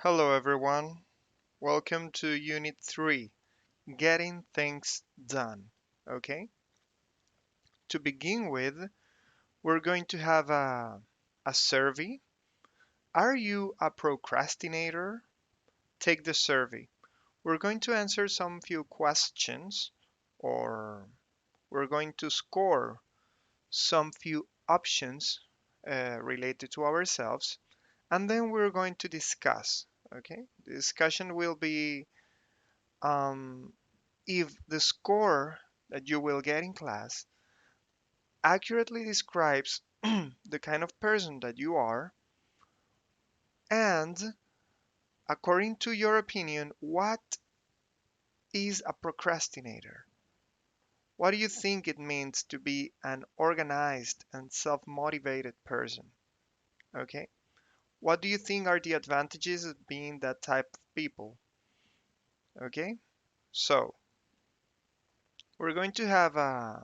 Hello everyone. Welcome to Unit 3, Getting Things Done. Okay? To begin with, we're going to have a survey. Are you a procrastinator? Take the survey. We're going to answer some few questions or we're going to score some few options related to ourselves and then we're going to discuss. Okay? The discussion will be um, if the score that you will get in class accurately describes the kind of person that you are, and according to your opinion, what is a procrastinator? What do you think it means to be an organized and self motivated person? Okay. What do you think are the advantages of being that type of people? Okay. So, we're going to have a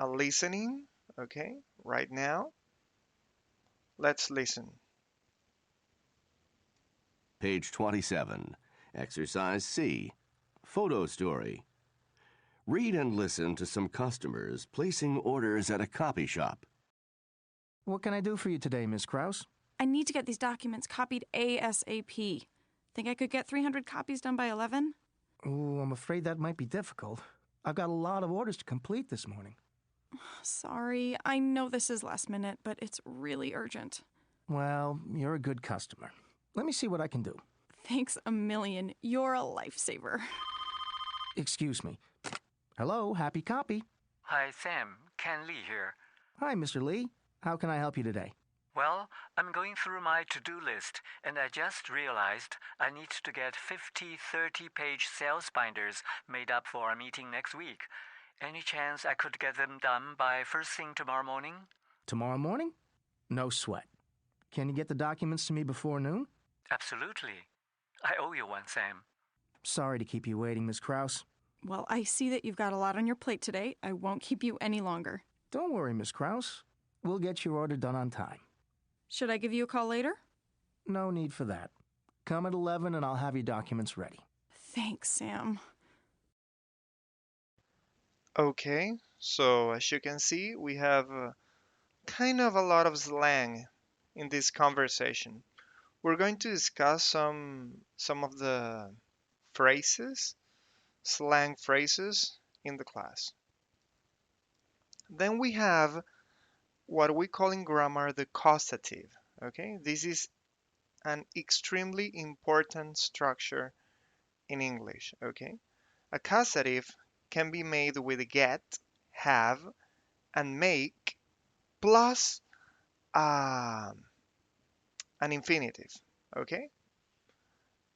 listening, okay, right now. Let's listen. Page 27. Exercise C. Photo story. Read and listen to some customers placing orders at a copy shop. What can I do for you today, Miss Kraus? I need to get these documents copied ASAP. Think I could get 300 copies done by 11? Oh, I'm afraid that might be difficult. I've got a lot of orders to complete this morning. Sorry, I know this is last minute, but it's really urgent. Well, you're a good customer. Let me see what I can do. Thanks a million. You're a lifesaver. Excuse me. Hello, happy copy. Hi, Sam. Ken Lee here. Hi, Mr. Lee. How can I help you today? Well, I'm going through my to-do list, and I just realized I need to get 50 30-page sales binders made up for a meeting next week. Any chance I could get them done by first thing tomorrow morning? Tomorrow morning? No sweat. Can you get the documents to me before noon? Absolutely. I owe you one, Sam. Sorry to keep you waiting, Miss Kraus. Well, I see that you've got a lot on your plate today. I won't keep you any longer. Don't worry, Miss Kraus. We'll get your order done on time. Should I give you a call later? No need for that. Come at 11 and I'll have your documents ready. Thanks, Sam. Okay, so as you can see, we have kind of a lot of slang in this conversation. We're going to discuss some of the phrases, slang phrases in the class. Then we have what we call in grammar the causative. Okay, this is an extremely important structure in English. Okay, a causative can be made with get, have, and make plus um, an infinitive. Okay.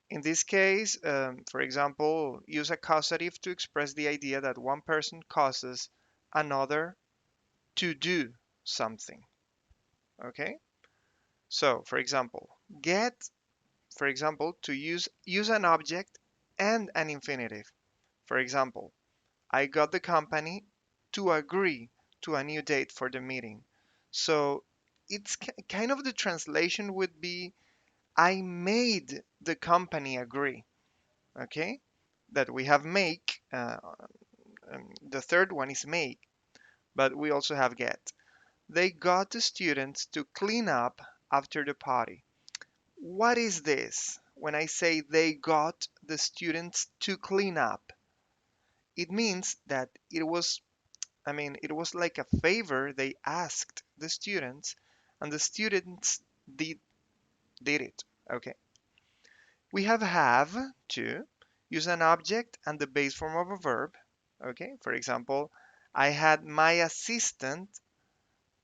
In this case, for example, use a causative to express the idea that one person causes another to do something. Okay. So, for example, get, for example, to use an object and an infinitive. For example, I got the company to agree to a new date for the meeting. So it's kind of the translation would be I made the company agree. Okay, that we have make. The third one is make, but we also have get. They got the students to clean up after the party. What is this? When I say they got the students to clean up, it means that it was like a favor they asked the students, and the students did did it. Okay. We have to use an object and the base form of a verb. Okay. For example, I had my assistant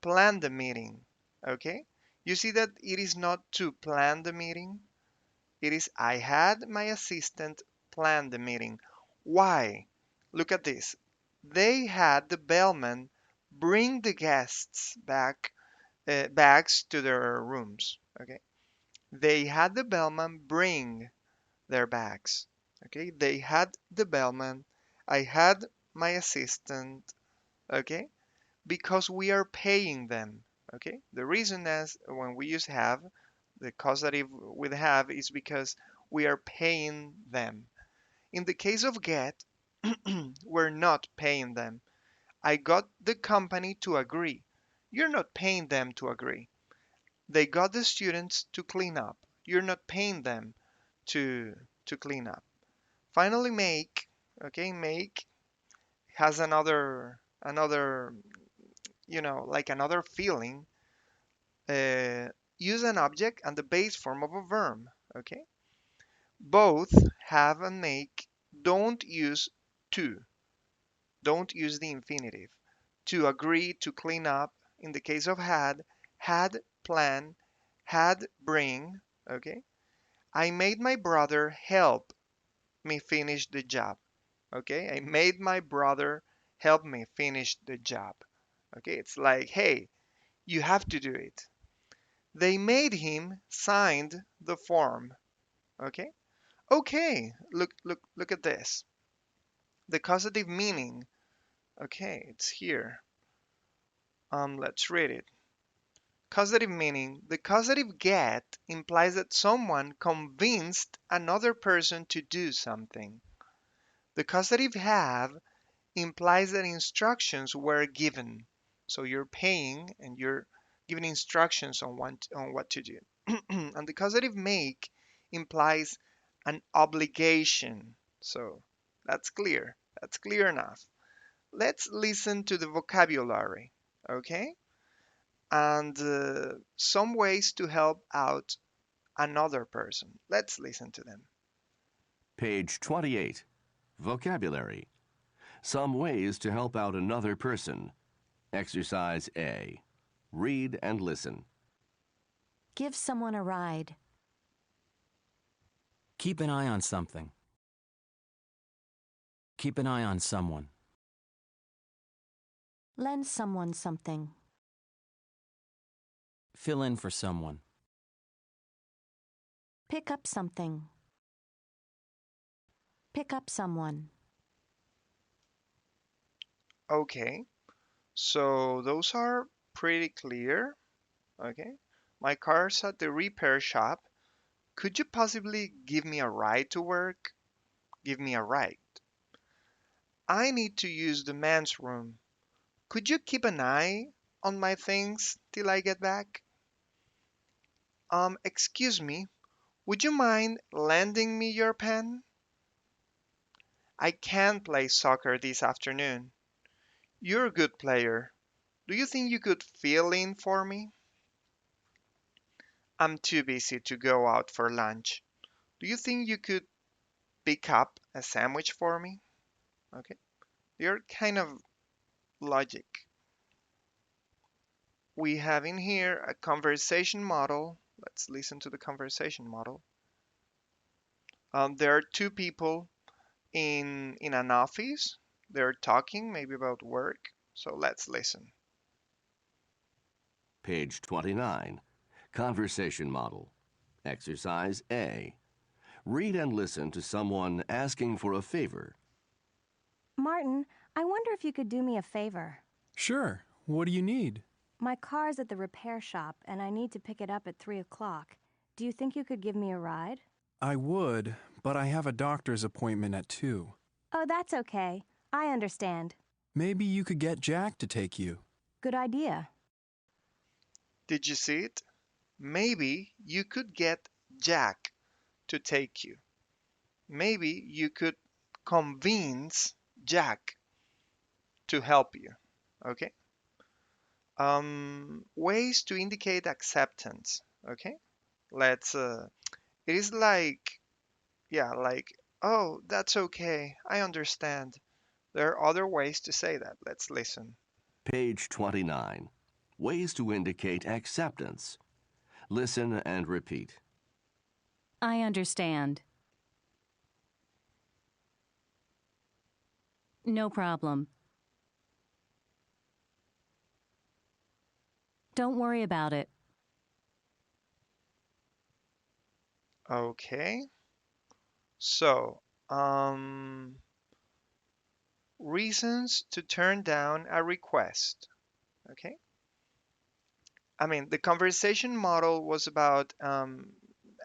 plan the meeting. Okay. You see that it is not to plan the meeting. It is I had my assistant plan the meeting. Why? Look at this. They had the bellman bring the guests bags to their rooms. Okay. They had the bellman bring their bags. Okay. They had the bellman. I had my assistant. Okay. Because we are paying them. Okay. The reason is when we use have, the causative with have is because we are paying them. In the case of get, we're not paying them. I got the company to agree. You're not paying them to agree. They got the students to clean up. You're not paying them to clean up. Finally, make, okay, make has another like another feeling. Uh, Use an object and the base form of a verb. Okay, both have and make don't use to. Don't use the infinitive. To agree, to clean up. In the case of had plan, had bring. Okay, I made my brother help me finish the job. Okay, I made my brother help me finish the job. Okay, it's like, hey, you have to do it. They made him signed the form. Okay, okay, look at this. The causative meaning. Okay, it's here. Let's read it. Causative meaning. The causative get implies that someone convinced another person to do something. The causative have implies that instructions were given. So you're paying and you're giving instructions on what to do. And the causative make implies an obligation. So that's clear. That's clear enough. Let's listen to the vocabulary, okay? And some ways to help out another person. Let's listen to them. Page 28. Vocabulary. Some ways to help out another person. Exercise A. Read and listen. Give someone a ride. Keep an eye on something. Keep an eye on someone. Lend someone something. Fill in for someone. Pick up something. Pick up someone. Okay, so those are pretty clear. Okay, my car's at the repair shop. Could you possibly give me a ride to work? Give me a ride. I need to use the men's room. Could you keep an eye on my things till I get back? Excuse me, would you mind lending me your pen? I can't play soccer this afternoon. You're a good player. Do you think you could fill in for me? I'm too busy to go out for lunch. Do you think you could pick up a sandwich for me? Okay, they're kind of logic. We have in here a conversation model. Let's listen to the conversation model. There are two people in an office. They're talking maybe about work. So let's listen. Page 29. Conversation model. Exercise A. Read and listen to someone asking for a favor. Martin, I wonder if you could do me a favor. Sure. What do you need? My car's at the repair shop, and I need to pick it up at 3 o'clock. Do you think you could give me a ride? I would, but I have a doctor's appointment at 2. Oh, that's okay. I understand. Maybe you could get Jack to take you. Good idea. Did you see it? Maybe you could get Jack to take you. Maybe you could convince Jack to help you. Okay? Ways to indicate acceptance. Okay? Let's it is like, yeah, like, oh, that's okay. I understand. There are other ways to say that. Let's listen. Page 29. Ways to indicate acceptance. Listen and repeat. I understand. No problem. Don't worry about it. Okay. So, reasons to turn down a request. Okay. I mean, the conversation model was about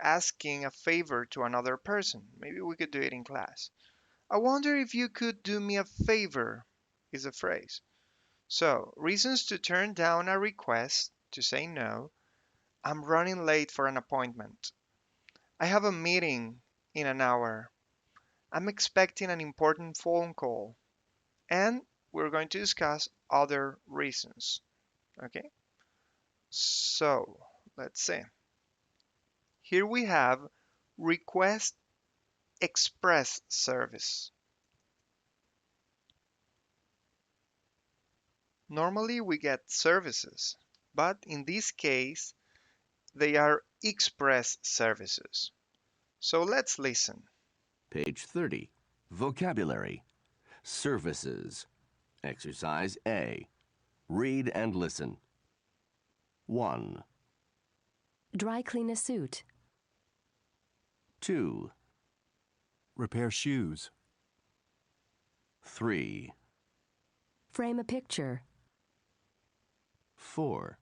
asking a favor to another person. Maybe we could do it in class. I wonder if you could do me a favor is a phrase. So, reasons to turn down a request, to say no. I'm running late for an appointment. I have a meeting in an hour. I'm expecting an important phone call. And we're going to discuss other reasons. Okay, so let's see. Here we have request express service. Normally we get services, but in this case, they are express services. So let's listen. Page 30. Vocabulary. Services. Exercise A. Read and listen. 1, Dry clean a suit. 2, Repair shoes. 3, Frame a picture. 4,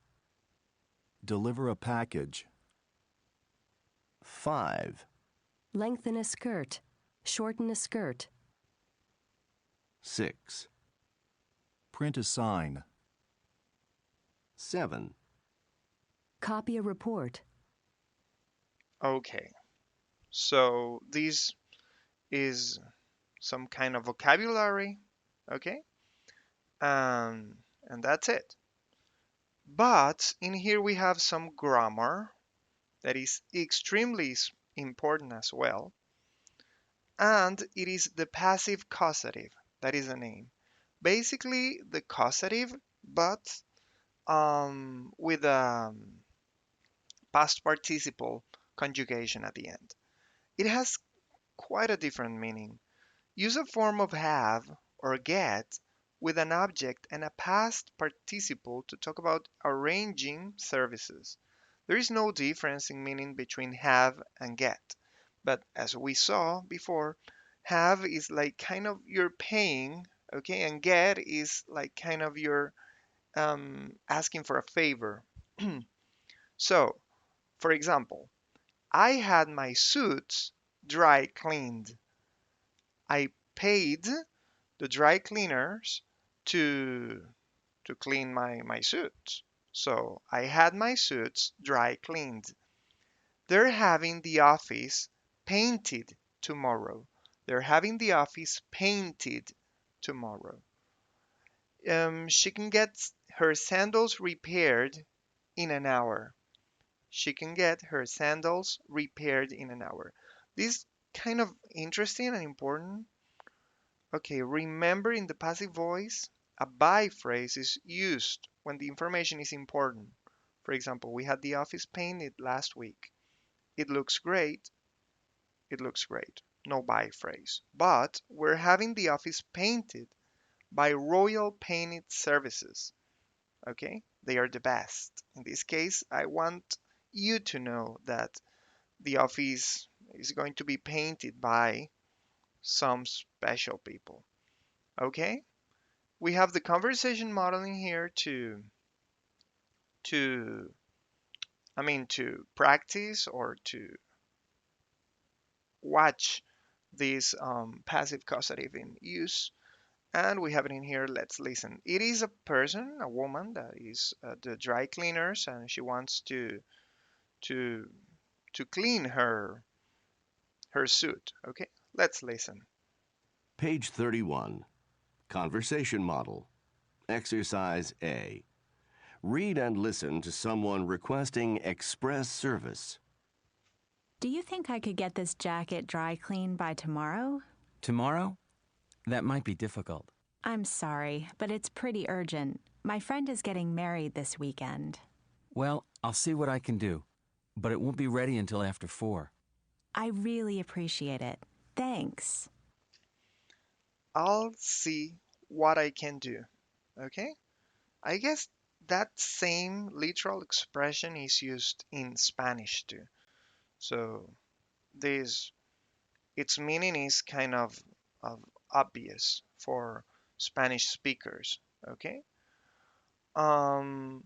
Deliver a package. 5, Lengthen a skirt. Shorten a skirt. 6, Print a sign. 7, Copy a report. Okay, so this is some kind of vocabulary. Okay, and that's it. But in here we have some grammar that is extremely important as well. And it is the passive causative. That is the name. Basically, the causative, but with a past participle conjugation at the end. It has quite a different meaning. Use a form of have or get with an object and a past participle to talk about arranging services. There is no difference in meaning between have and get. But as we saw before, have is like kind of you're paying, okay, and get is like kind of you're asking for a favor. So, for example, I had my suits dry cleaned. I paid the dry cleaners to clean my suits. So I had my suits dry cleaned. They're having the office painted tomorrow. They're having the office painted tomorrow. She can get her sandals repaired in an hour. She can get her sandals repaired in an hour. This is kind of interesting and important. Okay, remember in the passive voice, a by phrase is used when the information is important. For example, we had the office painted last week. It looks great. It looks great. No by phrase. But we're having the office painted by Royal Painted Services. Okay, they are the best. In this case, I want you to know that the office is going to be painted by some special people. Okay, we have the conversation modeling here to to practice or to watch this passive causative in use. And we have it in here. Let's listen. It is a person, a woman that is the dry cleaners, and she wants to to clean her suit. Okay, let's listen. Page 31. Conversation model. Exercise A. Read and listen to someone requesting express service. Do you think I could get this jacket dry cleaned by tomorrow? Tomorrow? That might be difficult. I'm sorry, but it's pretty urgent. My friend is getting married this weekend. Well, I'll see what I can do, but it won't be ready until after 4. I really appreciate it. Thanks. I'll see what I can do. Okay, I guess that same literal expression is used in Spanish too. So this its meaning is kind of obvious for Spanish speakers. Okay. Um,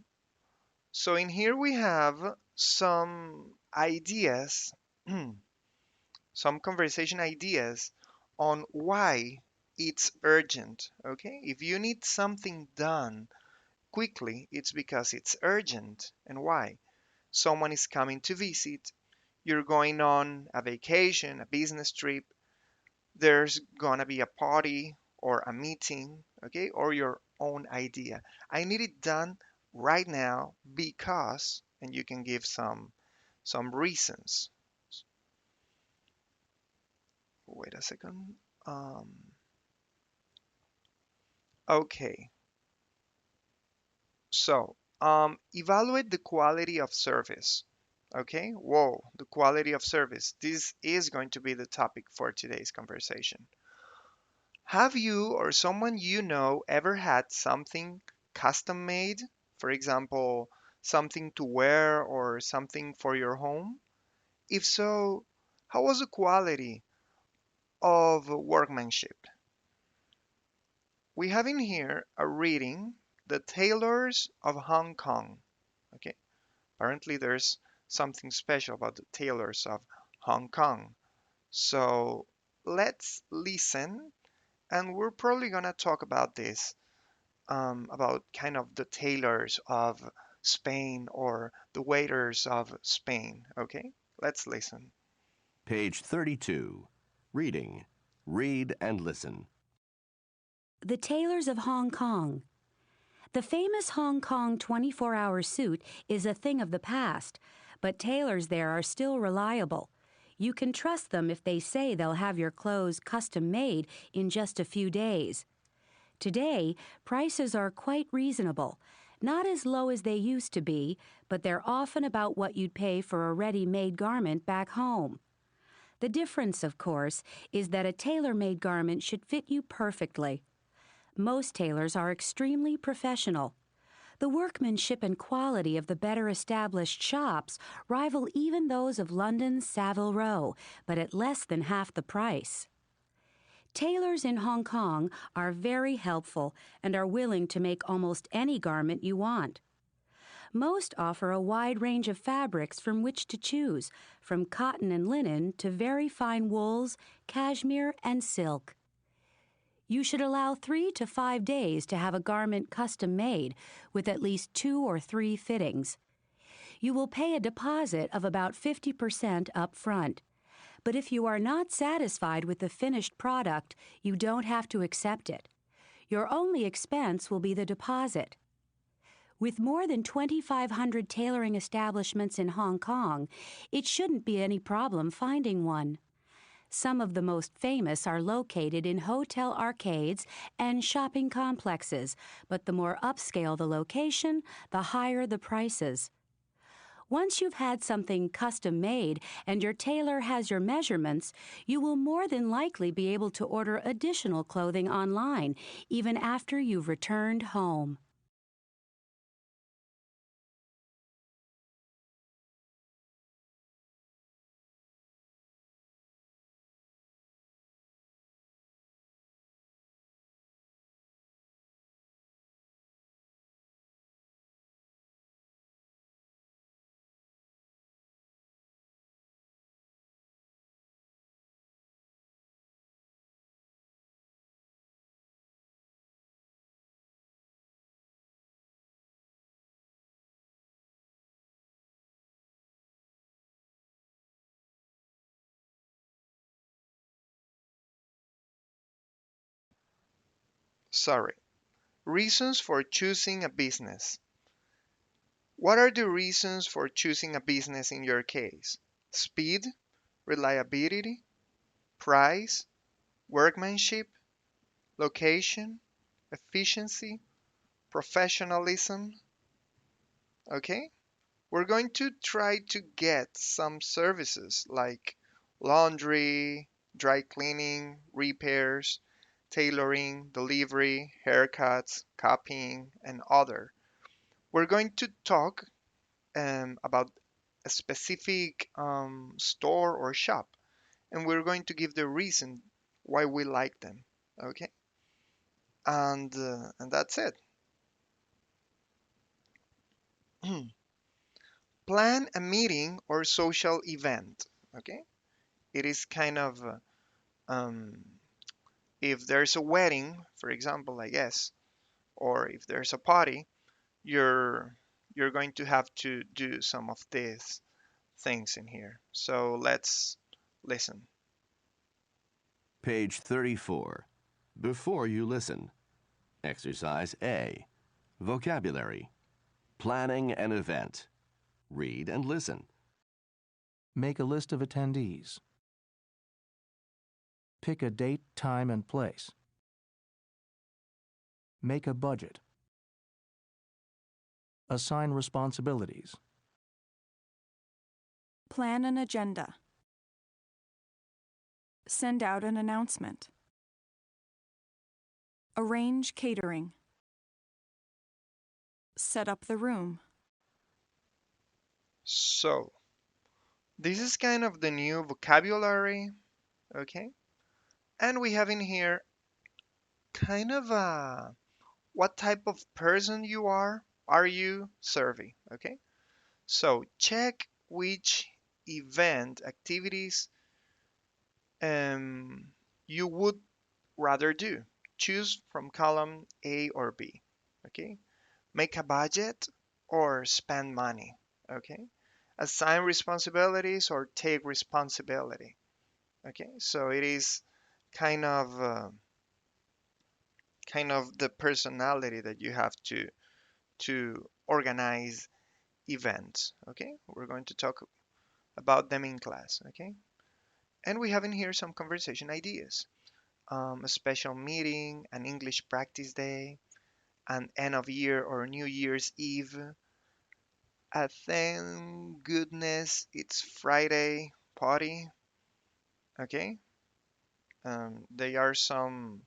So in here we have some ideas, some conversation ideas on why it's urgent. Okay, if you need something done quickly, it's because it's urgent. And why? Someone is coming to visit, you're going on a vacation, a business trip, there's gonna be a party or a meeting, okay, or your own idea. I need it done right now because, and you can give some reasons. Wait a second. Okay, so evaluate the quality of service. Okay, whoa, the quality of service. This is going to be the topic for today's conversation. Have you or someone you know ever had something custom made? For example, something to wear or something for your home? If so, how was the quality of workmanship? We have in here a reading, The Tailors of Hong Kong. Okay, apparently there's something special about the tailors of Hong Kong. So let's listen, and we're probably gonna talk about this about kind of the tailors of Spain or the waiters of Spain. Okay, let's listen. Page 32. Reading. Read and listen. The Tailors of Hong Kong. The famous Hong Kong 24-hour suit is a thing of the past, but tailors there are still reliable. You can trust them if they say they'll have your clothes custom made in just a few days. Today, prices are quite reasonable. Not as low as they used to be, but they're often about what you'd pay for a ready-made garment back home. The difference, of course, is that a tailor-made garment should fit you perfectly. Most tailors are extremely professional. The workmanship and quality of the better established shops rival even those of London's Savile Row, but at less than half the price. Tailors in Hong Kong are very helpful and are willing to make almost any garment you want. Most offer a wide range of fabrics from which to choose, from cotton and linen to very fine wools, cashmere, and silk. You should allow 3 to 5 days to have a garment custom made with at least 2 or 3 fittings. You will pay a deposit of about 50% up front. But if you are not satisfied with the finished product, you don't have to accept it. Your only expense will be the deposit. With more than 2,500 tailoring establishments in Hong Kong, it shouldn't be any problem finding one. Some of the most famous are located in hotel arcades and shopping complexes, but the more upscale the location, the higher the prices. Once you've had something custom made and your tailor has your measurements, you will more than likely be able to order additional clothing online, even after you've returned home. Sorry. Reasons for choosing a business. What are the reasons for choosing a business in your case? Speed, reliability, price, workmanship, location, efficiency, professionalism. Okay? We're going to try to get some services like laundry, dry cleaning, repairs, tailoring, delivery, haircuts, copying, and other. We're going to talk about a specific store or shop, and we're going to give the reason why we like them. Okay, and that's it. plan a meeting or social event. Okay, it is kind of if there's a wedding, for example, I guess, or if there's a party, you're you're going to have to do some of these things in here. So let's listen. Page 34. Before you listen. Exercise A. Vocabulary. Planning an event. Read and listen. Make a list of attendees. Pick a date, time, and place. Make a budget. Assign responsibilities. Plan an agenda. Send out an announcement. Arrange catering. Set up the room. So this is kind of the new vocabulary, okay? And we have in here kind of a what type of person you are you survey, okay? So check which event activities you would rather do. Choose from column A or B, okay? Make a budget or spend money, okay? Assign responsibilities or take responsibility, okay? So it is kind of the personality that you have to organize events, okay? We're going to talk about them in class, okay? And we have in here some conversation ideas. A special meeting, an English practice day, an end of year or New Year's Eve, a thank goodness it's Friday party, okay? They are some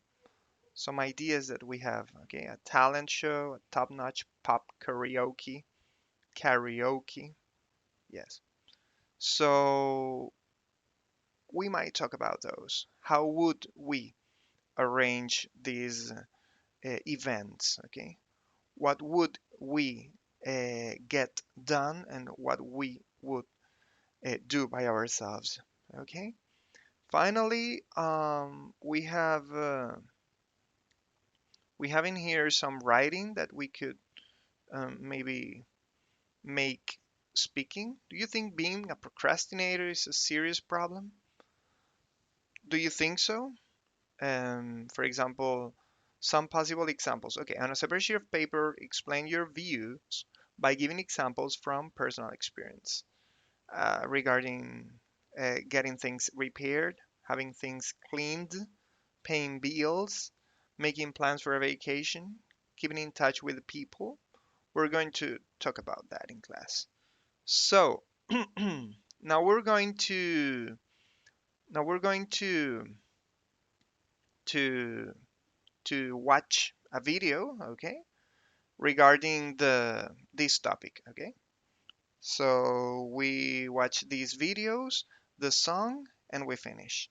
ideas that we have, okay? A talent show, a top-notch pop karaoke, yes. So we might talk about those. How would we arrange these events, okay? What would we get done and what we would do by ourselves, okay? Finally, we have in here some writing that we could maybe make speaking. Do you think being a procrastinator is a serious problem? Do you think so? For example, some possible examples. Okay, on a separate sheet of paper, explain your views by giving examples from personal experience regarding getting things repaired, having things cleaned, paying bills, making plans for a vacation, keeping in touch with people. We're going to talk about that in class. So now we're going to to watch a video, okay, regarding this topic, okay? So we watch these videos, the song, and we finish.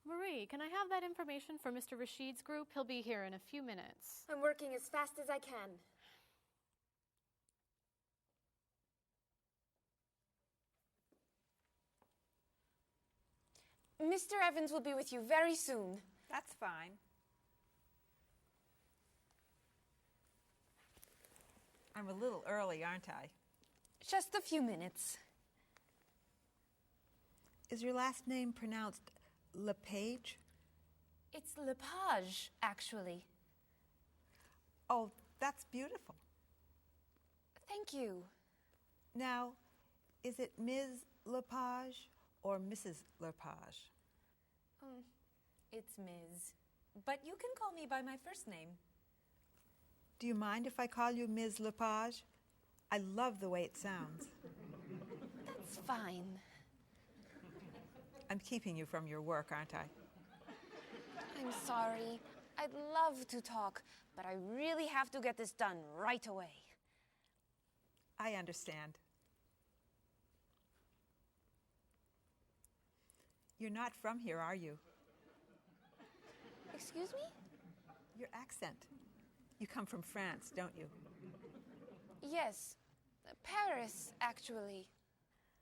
Marie, can I have that information for Mr. Rashid's group? He'll be here in a few minutes. I'm working as fast as I can. Mr. Evans will be with you very soon. That's fine. I'm a little early, aren't I? Just a few minutes. Is your last name pronounced LePage? It's Lepage, actually. Oh, that's beautiful. Thank you. Now, is it Ms. Lepage or Mrs. Lepage? It's Ms. but you can call me by my first name. Do you mind if I call you Ms. Lepage? I love the way it sounds. That's fine. I'm keeping you from your work, aren't I? I'm sorry. I'd love to talk, but I really have to get this done right away. I understand. You're not from here, are you? Excuse me? Your accent. You come from France, don't you? Yes. Paris, actually.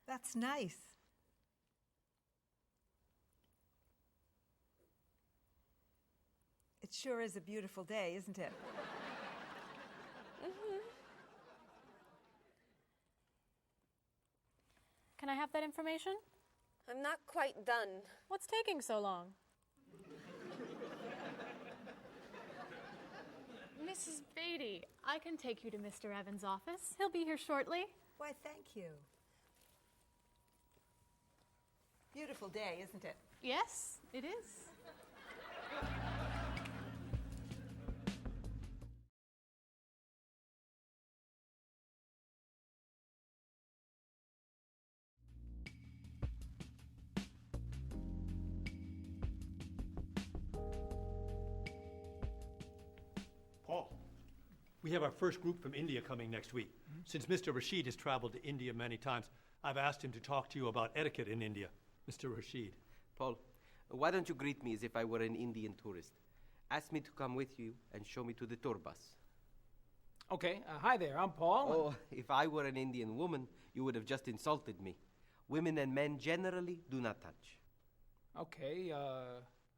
That's nice. It sure is a beautiful day, isn't it? Can I have that information? I'm not quite done. What's taking so long? Mrs. Beatty, I can take you to Mr. Evans' office. He'll be here shortly. Why, thank you. Beautiful day, isn't it? Yes, it is. Paul, we have our first group from India coming next week. Since Mr. Rashid has traveled to India many times, I've asked him to talk to you about etiquette in India. Mr. Rashid. Paul, why don't you greet me as if I were an Indian tourist? Ask me to come with you and show me to the tour bus. Okay, hi there, I'm Paul. Oh, if I were an Indian woman, you would have just insulted me. Women and men generally do not touch. Okay,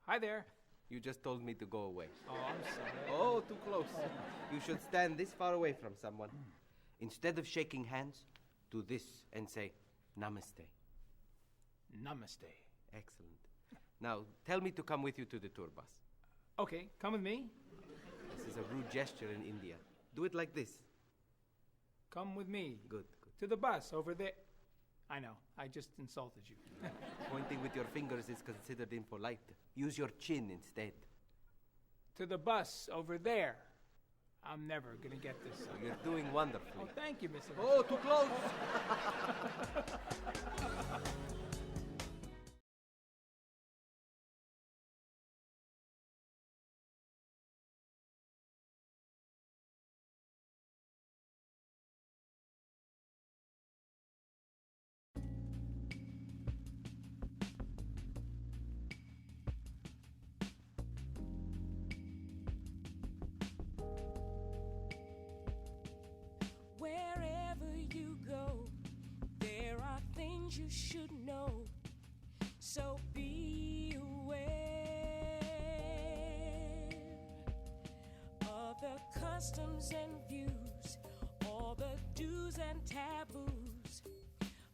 hi there. You just told me to go away. Oh, I'm sorry. Oh, too close. You should stand this far away from someone. Instead of shaking hands, do this and say, Namaste. Namaste. Excellent. Now, tell me to come with you to the tour bus. Okay, come with me. This is a rude gesture in India. Do it like this. Come with me. Good. To the bus over there. I know, I just insulted you. Pointing with your fingers is considered impolite. Use your chin instead. To the bus over there. I'm never gonna get this. You're doing wonderfully. Oh, thank you, Mr. Oh, too close! Wherever you go, there are things you should know. So be aware of the customs and views, all the do's and taboos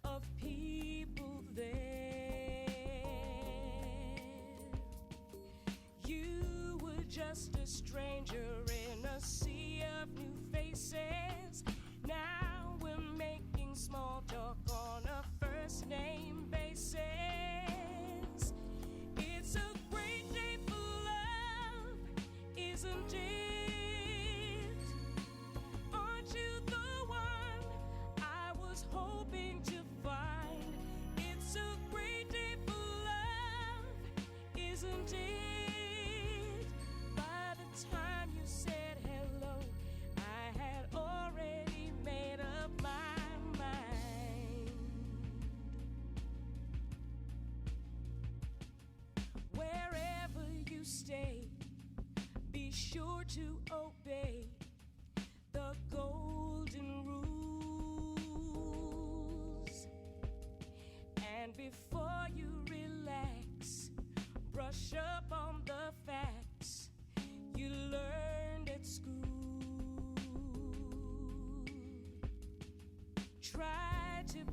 of people there. You were just a stranger in a sea of new faces. Now we're making small talk on a first name basis. It's a great day for love, isn't it? Aren't you the one I was hoping to find? It's a great day for love, isn't it? By the time you said hello, I had already made up my mind. Wherever you stay, be sure to obey the golden rules. And before you relax, brush up on the facts you learned at school. Try to